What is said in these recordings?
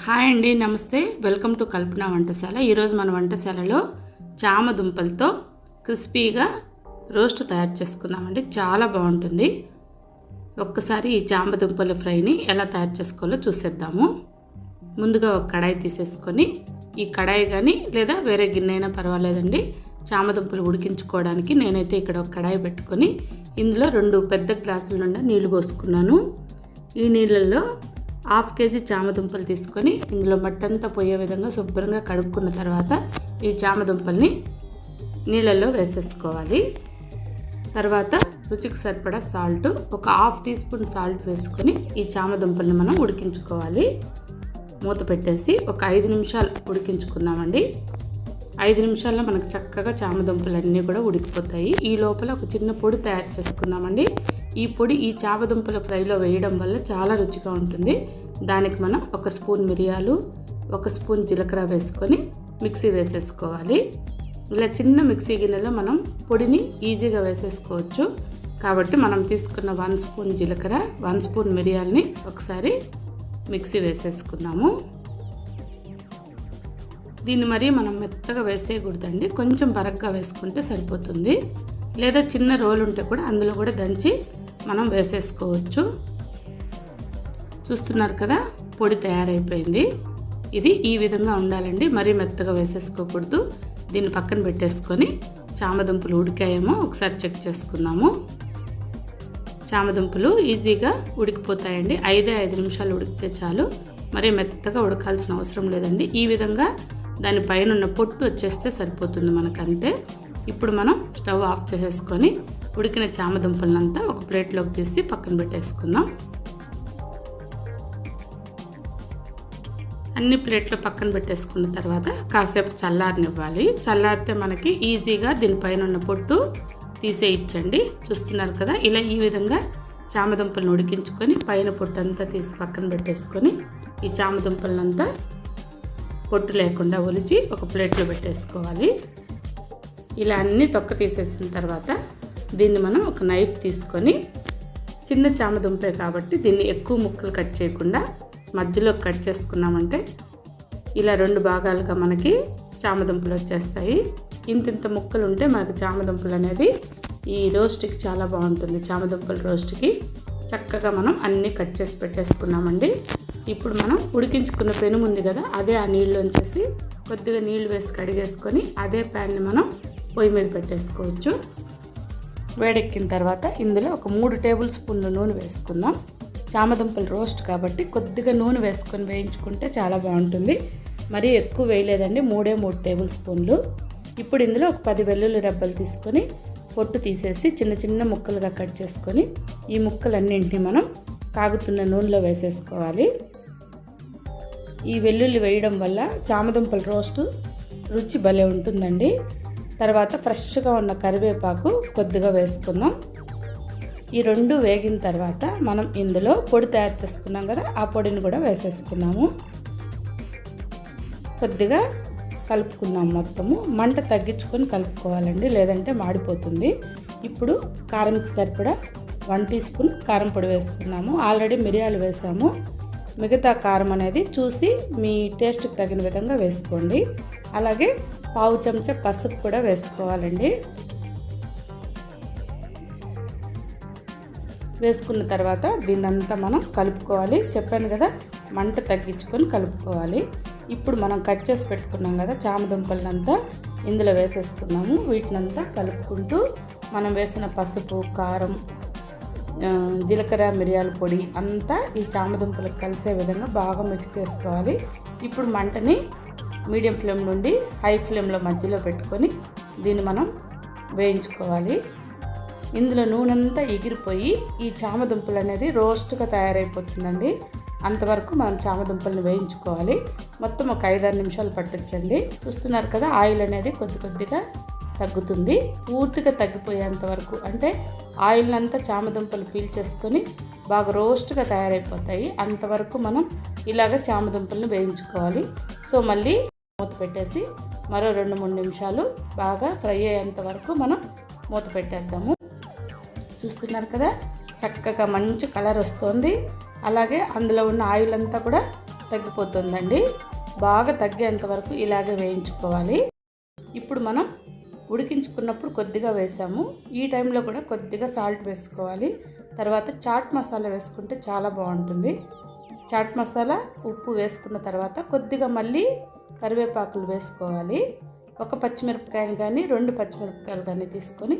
Hi అండి, నమస్తే. Welcome to కల్పన వంటశాల. ఈరోజు మన వంటశాలలో చామ దుంపలతో క్రిస్పీగా రోస్ట్ తయారు చేసుకున్నామండి. చాలా బాగుంటుంది. ఒక్కసారి ఈ చామ దుంపల ఫ్రైని ఎలా తయారు చేసుకోవాలో చూసేద్దాము. ముందుగా ఒక కడాయి తీసేసుకొని, ఈ కడాయి కానీ లేదా వేరే గిన్నె అయినా పర్వాలేదండి, చామ దుంపలు ఉడికించుకోవడానికి నేనైతే ఇక్కడ ఒక కడాయి పెట్టుకొని ఇందులో 2 పెద్ద గ్లాసుల నుండి నీళ్లు పోసుకున్నాను. ఈ నీళ్ళల్లో 1/2 కేజీ చామదుంపలు తీసుకొని ఇందులో మట్టంతా పోయే విధంగా శుభ్రంగా కడుక్కున్న తర్వాత ఈ చామదుంపల్ని నీళ్ళల్లో వేసేసుకోవాలి. తర్వాత రుచికి సరిపడా సాల్ట్, ఒక 1/2 టీ స్పూన్ సాల్ట్ వేసుకొని ఈ చామదుంపల్ని మనం ఉడికించుకోవాలి. మూత పెట్టేసి ఒక 5 నిమిషాలు ఉడికించుకుందామండి. 5 నిమిషాల్లో మనకు చక్కగా చామదుంపలన్నీ కూడా ఉడికిపోతాయి. ఈ లోపల ఒక చిన్న పొడి తయారు చేసుకుందామండి. ఈ పొడి ఈ చామదుంపల ఫ్రైలో వేయడం వల్ల చాలా రుచిగా ఉంటుంది. దానికి మనం 1 స్పూన్ మిరియాలు, 1 స్పూన్ జీలకర్ర వేసుకొని మిక్సీ వేసేసుకోవాలి. ఇలా చిన్న మిక్సీ గిన్నెలో మనం పొడిని ఈజీగా వేసేసుకోవచ్చు. కాబట్టి మనం తీసుకున్న 1 స్పూన్ జీలకర్ర, 1 స్పూన్ మిరియాలని ఒకసారి మిక్సీ వేసేసుకుందాము. దీన్ని మరీ మనం మెత్తగా వేసేయకూడదండి, కొంచెం బరగ్గా వేసుకుంటే సరిపోతుంది. లేదా చిన్న రోలు ఉంటే కూడా అందులో కూడా దంచి మనం వేసేసుకోవచ్చు. చూస్తున్నారు కదా, పొడి తయారైపోయింది. ఇది ఈ విధంగా ఉండాలండి, మరీ మెత్తగా వేసేసుకోకూడదు. దీన్ని పక్కన పెట్టేసుకొని చామదుంపలు ఉడికాయేమో ఒకసారి చెక్ చేసుకుందాము. చామదుంపలు ఈజీగా ఉడికిపోతాయండి. 5 నిమిషాలు ఉడికితే చాలు, మరీ మెత్తగా ఉడకాల్సిన అవసరం లేదండి. ఈ విధంగా దానిపైన ఉన్న పొట్టు వచ్చేస్తే సరిపోతుంది మనకంతే. ఇప్పుడు మనం స్టవ్ ఆఫ్ చేసేసుకొని ఉడికిన చామదుంపలనంతా ఒక ప్లేట్లోకి తీసి పక్కన పెట్టేసుకుందాం. అన్ని ప్లేట్లో పక్కన పెట్టేసుకున్న తర్వాత కాసేపు చల్లారనివ్వాలి. చల్లారితే మనకి ఈజీగా దీనిపైన ఉన్న పొట్టు తీసేయచ్చండి. చూస్తున్నారు కదా, ఇలా ఈ విధంగా చామదుంపలను ఉడికించుకొని పైన పొట్టు అంతా తీసి పక్కన పెట్టేసుకొని ఈ చామదుంపలనంతా పొట్టు లేకుండా ఒలిచి ఒక ప్లేట్లో పెట్టేసుకోవాలి. ఇలా అన్నీ తొక్క తీసేసిన తర్వాత దీన్ని మనం ఒక నైఫ్ తీసుకొని, చిన్న చామదుంపే కాబట్టి దీన్ని ఎక్కువ ముక్కలు కట్ చేయకుండా మధ్యలో కట్ చేసుకున్నామంటే ఇలా 2 భాగాలుగా మనకి చామదుంపలు వచ్చేస్తాయి. ఇంతింత ముక్కలు ఉంటే మనకి చామదుంపలు అనేది ఈ రోస్ట్కి చాలా బాగుంటుంది. చామదుంపల రోస్ట్కి చక్కగా మనం అన్నీ కట్ చేసి పెట్టేసుకున్నామండి. ఇప్పుడు మనం ఉడికించుకున్న పెనుము ఉంది కదా, అదే ఆ నీళ్ళలోంచేసి కొద్దిగా నీళ్ళు వేసి కడిగేసుకొని అదే ప్యాన్ని మనం పొయ్యి మీద పెట్టేసుకోవచ్చు. వేడెక్కిన తర్వాత ఇందులో ఒక 3 టేబుల్ స్పూన్ల నూనె వేసుకుందాం. చామదుంపలు రోస్ట్ కాబట్టి కొద్దిగా నూనె వేసుకొని వేయించుకుంటే చాలా బాగుంటుంది. మరీ ఎక్కువ వేయలేదండి, 3 టేబుల్ స్పూన్లు. ఇప్పుడు ఇందులో ఒక 10 వెల్లుల్లి రెబ్బలు తీసుకొని పొట్టు తీసేసి చిన్న చిన్న ముక్కలుగా కట్ చేసుకొని ఈ ముక్కలన్నింటినీ మనం కాగుతున్న నూనెలో వేసేసుకోవాలి. ఈ వెల్లుల్లి వేయడం వల్ల చామదుంపల రోస్టు రుచి భలే ఉంటుందండి. తర్వాత ఫ్రెష్గా ఉన్న కరివేపాకు కొద్దిగా వేసుకుందాం. ఈ 2 వేగిన తర్వాత మనం ఇందులో పొడి తయారు చేసుకున్నాం కదా, ఆ పొడిని కూడా వేసేసుకున్నాము. కొద్దిగా కలుపుకుందాం. మొత్తము మంట తగ్గించుకొని కలుపుకోవాలండి, లేదంటే మాడిపోతుంది. ఇప్పుడు కారంకి సరిపడా 1 టీ స్పూన్ కారం పొడి వేసుకున్నాము. ఆల్రెడీ మిరియాలు వేసాము. మిగతా కారం అనేది చూసి మీ టేస్ట్కి తగిన విధంగా వేసుకోండి. అలాగే 1/2 చెంచా పసుపు కూడా వేసుకోవాలండి. వేసుకున్న తర్వాత దీన్నంతా మనం కలుపుకోవాలి. చెప్పాను కదా, మంట తగ్గించుకొని కలుపుకోవాలి. ఇప్పుడు మనం కట్ చేసి పెట్టుకున్నాం కదా చామదుంపలనంతా ఇందులో వేసేసుకున్నాము. వీటినంతా కలుపుకుంటూ మనం వేసిన పసుపు, కారం, జీలకర్ర, మిరియాల పొడి అంతా ఈ చామదుంపలకు కలిసే విధంగా బాగా మిక్స్ చేసుకోవాలి. ఇప్పుడు మంటని మీడియం ఫ్లేమ్ నుండి హై ఫ్లేమ్లో మధ్యలో పెట్టుకొని దీన్ని మనం వేయించుకోవాలి. ఇందులో నూనె అంతా ఎగిరిపోయి ఈ చామదుంపలు అనేది రోస్ట్గా తయారైపోతుందండి. అంతవరకు మనం చామదుంపలను వేయించుకోవాలి. మొత్తం ఒక 5-6 నిమిషాలు పట్టొచ్చండి. చూస్తున్నారు కదా, ఆయిల్ అనేది కొద్దిగా తగ్గుతుంది. పూర్తిగా తగ్గిపోయేంత వరకు, అంటే ఆయిల్ అంతా చామదుంపలు పీల్చేసుకొని బాగా రోస్ట్గా తయారైపోతాయి. అంతవరకు మనం ఇలాగ చామదుంపలను వేయించుకోవాలి. సో మళ్ళీ మూత పెట్టేసి మరో 2-3 నిమిషాలు బాగా ఫ్రై అయ్యేంత వరకు మనం మూత పెట్టేద్దాము. చూస్తున్నారు కదా, చక్కగా మంచి కలర్ వస్తుంది. అలాగే అందులో ఉన్న ఆయిల్ అంతా కూడా తగ్గిపోతుందండి. బాగా తగ్గేంత వరకు ఇలాగే వేయించుకోవాలి. ఇప్పుడు మనం ఉడికించుకున్నప్పుడు కొద్దిగా వేసాము. ఈ టైంలో కూడా కొద్దిగా సాల్ట్ వేసుకోవాలి. తర్వాత చాట్ మసాలా వేసుకుంటే చాలా బాగుంటుంది. చాట్ మసాలా, ఉప్పు వేసుకున్న తర్వాత కొద్దిగా మళ్ళీ కరివేపాకులు వేసుకోవాలి. ఒక పచ్చిమిరపకాయని కానీ 2 పచ్చిమిరపకాయలు కానీ తీసుకొని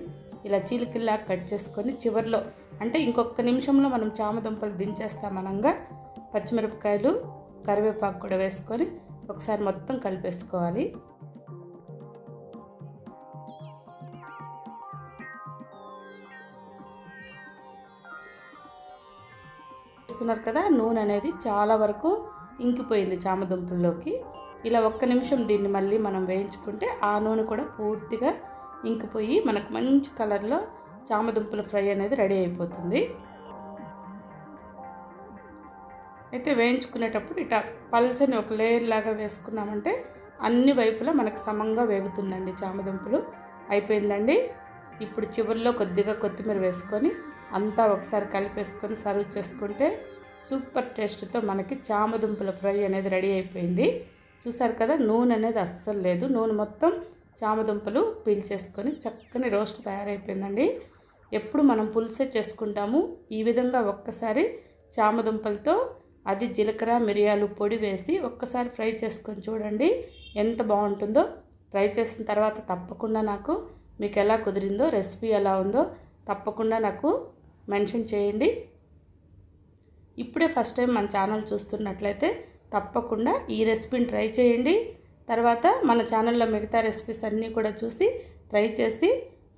ఇలా చీలికల్లా కట్ చేసుకొని చివర్లో అంటే ఇంకొక నిమిషంలో మనం చామదుంపలు దించేస్తామనగా పచ్చిమిరపకాయలు, కరివేపాకు కూడా వేసుకొని ఒకసారి మొత్తం కలిపేసుకోవాలి. చూస్తున్నారు కదా, నూనె అనేది చాలా వరకు ఇంకిపోయింది చామదుంపల్లోకి. ఇలా ఒక్క నిమిషం దీన్ని మళ్ళీ మనం వేయించుకుంటే ఆ నూనె కూడా పూర్తిగా ఇంకిపోయి మనకు మంచి కలర్లో చామదుంపల ఫ్రై అనేది రెడీ అయిపోతుంది. అయితే వేయించుకునేటప్పుడు ఇట్లా పల్చని ఒక లేయర్ లాగా వేసుకున్నామంటే అన్ని వైపులా మనకు సమంగా వేగుతుందండి చామదుంపలు. అయిపోయిందండి. ఇప్పుడు చివరిలో కొద్దిగా కొత్తిమీర వేసుకొని అంతా ఒకసారి కలిపేసుకొని సర్వ్ చేసుకుంటే సూపర్ టేస్ట్తో మనకి చామదుంపల ఫ్రై అనేది రెడీ అయిపోయింది. చూసారు కదా, నూనె అనేది అస్సలు లేదు. నూనె మొత్తం చామదుంపలు పీల్చేసుకొని చక్కని రోస్ట్ తయారైపోయిందండి. ఎప్పుడు మనం పులుసే చేసుకుంటాము. ఈ విధంగా ఒక్కసారి చామదుంపలతో అది జీలకర్ర మిరియాలు పొడి వేసి ఒక్కసారి ఫ్రై చేసుకొని చూడండి, ఎంత బాగుంటుందో. ట్రై చేసిన తర్వాత తప్పకుండా నాకు మీకు ఎలా కుదిరిందో, రెసిపీ ఎలా ఉందో తప్పకుండా నాకు మెన్షన్ చేయండి. ఇప్పుడే ఫస్ట్ టైం మన ఛానల్ చూస్తున్నట్లయితే తప్పకుండా ఈ రెసిపీని ట్రై చేయండి. తర్వాత మన ఛానల్లో మిగతా రెసిపీస్ అన్నీ కూడా చూసి ట్రై చేసి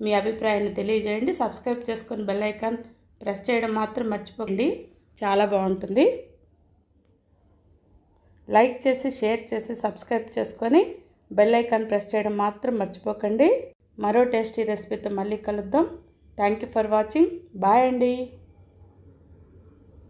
మీ అభిప్రాయాన్ని తెలియజేయండి. సబ్స్క్రైబ్ చేసుకొని బెల్ ఐకాన్ ప్రెస్ చేయడం మాత్రం మర్చిపోకండి, చాలా బాగుంటుంది. లైక్ చేసి షేర్ చేసి సబ్స్క్రైబ్ చేసుకొని బెల్ ఐకాన్ ప్రెస్ చేయడం మాత్రం మర్చిపోకండి. మరో టేస్టీ రెసిపీతో మళ్ళీ కలుద్దాం. Thank you for watching. Bye అండి.